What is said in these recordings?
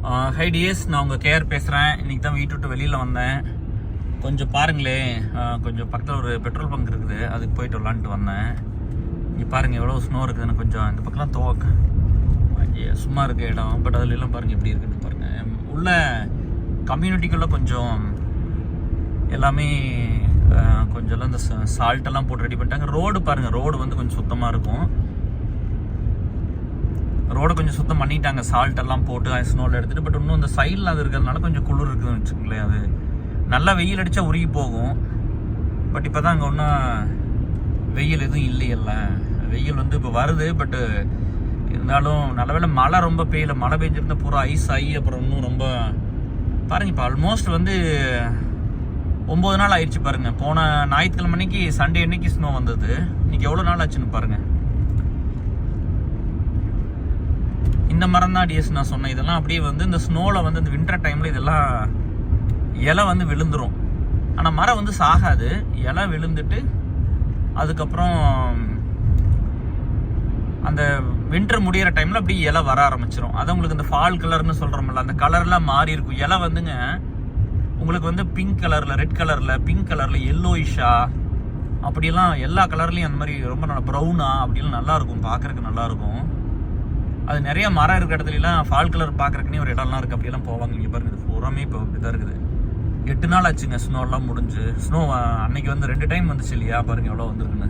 High DS, நான் உங்கள் KR பேசுகிறேன். இன்றைக்கி தான் வீட்டு விட்டு வெளியில் வந்தேன். கொஞ்சம் பாருங்களேன், கொஞ்சம் பக்கத்தில் ஒரு பெட்ரோல் பங்க் இருக்குது, அதுக்கு போயிட்டு வரலான்ட்டு வந்தேன். இங்கே பாருங்கள் எவ்வளோ ஸ்னோ இருக்குதுன்னு. கொஞ்சம் இந்த பக்கம்லாம் சும்மா இருக்க இடம், பட் அதுல எல்லாம் பாருங்கள் எப்படி இருக்குன்னு பாருங்கள். உள்ள கம்யூனிட்டிக்குள்ளே கொஞ்சம் எல்லாமே கொஞ்சம் எல்லாம் இந்த சால்ட்டெல்லாம் போட்டு ரெடி பண்ணிட்டாங்க. ரோடு பாருங்கள், ரோடு வந்து கொஞ்சம் சுத்தமாக இருக்கும். ரோடை கொஞ்சம் சுத்தம் பண்ணிட்டாங்க, சால்ட் எல்லாம் போட்டு ஸ்னோவில் எடுத்துகிட்டு. பட் இன்னும் இந்த சைடில் அது இருக்கிறதுனால கொஞ்சம் குளிர் இருக்குதுன்னு வச்சுக்கோங்களேன். அது நல்லா வெயில் அடித்தா உருகி போகும். பட் இப்போ தான் அங்கே ஒன்றும் வெயில் எதுவும் இல்லையல்ல. வெயில் வந்து இப்போ வருது, பட்டு இருந்தாலும் நல்ல வேளை மழை ரொம்ப பெய்யல. மழை பெஞ்சிருந்தா பூரா ஐஸ் ஆகி அப்புறம் இன்னும் ரொம்ப பாருங்கள். இப்போ ஆல்மோஸ்ட் வந்து 9 நாள் ஆயிடுச்சு பாருங்கள். போன ஞாயிற்றுக்கிழமை அன்னைக்கு சண்டே அன்னைக்கு ஸ்னோ வந்தது. இன்றைக்கி எவ்வளோ நாள் ஆச்சுன்னு பாருங்கள். இந்த மரம் தான் டிஎஸ் நான் சொன்னேன். இதெல்லாம் அப்படியே வந்து இந்த ஸ்னோவில் வந்து இந்த வின்டர் டைமில் இதெல்லாம் இலை வந்து விழுந்துடும். ஆனால் மரம் வந்து சாகாது. இலை விழுந்துட்டு அதுக்கப்புறம் அந்த வின்டர் முடிகிற டைமில் அப்படியே இலை வர ஆரம்பிச்சிடும். அது உங்களுக்கு இந்த ஃபால் கலர்னு சொல்கிறோம்ல, அந்த கலர்லாம் மாறி இருக்கும். இலை வந்துங்க உங்களுக்கு வந்து பிங்க் கலரில், ரெட் கலரில், பிங்க் கலரில், எல்லோயிஷா அப்படியெல்லாம் எல்லா கலர்லேயும் அந்த மாதிரி ரொம்ப நல்லா ப்ரௌனா அப்படிலாம் நல்லாயிருக்கும், பார்க்குறதுக்கு நல்லாயிருக்கும். அது நிறைய மரம் இருக்கிற இடத்துலலாம் ஃபால் கலர் பார்க்குறக்குனே ஒரு இடம்லாம் இருக்குது, அப்படியெல்லாம் போவாங்க. இங்கே பாருங்கள், இது பூராமே இப்போ அப்படி தான் இருக்குது. 8 நாள் ஆச்சுங்க ஸ்னோலாம் முடிஞ்சு. ஸ்னோ அன்னைக்கு வந்து 2 டைம் வந்துச்சு இல்லையா, பாருங்கள் எவ்வளோ வந்துருக்குன்னு.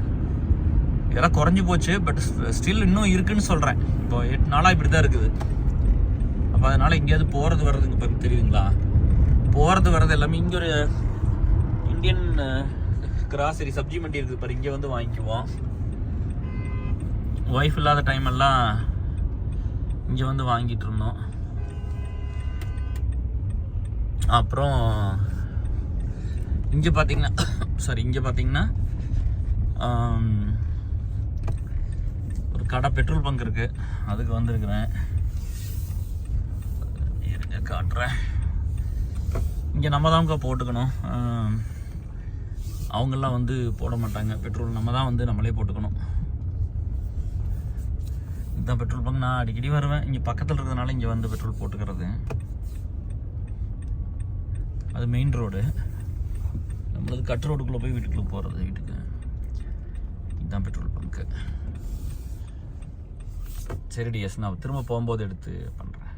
இதெல்லாம் குறைஞ்சி போச்சு, பட் ஸ்டில் இன்னும் இருக்குன்னு சொல்கிறேன். இப்போ 8 நாளாக இப்படி தான் இருக்குது. அப்போ அதனால் எங்கேயாவது போகிறது வர்றதுங்க பாருங்க, தெரியுதுங்களா? போகிறது வர்றது எல்லாமே இங்கே ஒரு இந்தியன் கிராசரி சப்ஜி மண்டி இருக்குது பாரு, இங்கே வந்து வாங்கிக்குவோம். ஒய்ஃப் இல்லாத டைம் எல்லாம் இங்கே வந்து வாங்கிட்டு இருந்தோம். அப்புறம் இங்கே பார்த்தீங்கன்னா ஒரு கடை பெட்ரோல் பங்க் இருக்குது, அதுக்கு வந்திருக்கிறேன். இருங்க காட்டுறேன். இங்கே நம்ம தான் போட்டுக்கணும். அவங்கெல்லாம் வந்து போட மாட்டாங்க பெட்ரோல், நம்ம தான் வந்து நம்மளே போட்டுக்கணும். இதுதான் பெட்ரோல் பங்க். நான் அடிக்கடி வருவேன், இங்கே பக்கத்தில் இருக்கிறதுனால இங்கே வந்து பெட்ரோல் போட்டுக்கிறது. அது மெயின் ரோடு, நம்மளது கட் ரோடுக்குள்ளே போய் வீட்டுக்குள்ளே போகிறது. வீட்டுக்கு இதுதான் பெட்ரோல் பங்க்கு. சரி டிஎஸ், நான் திரும்ப போகும்போது எடுத்து பண்ணுறேன்.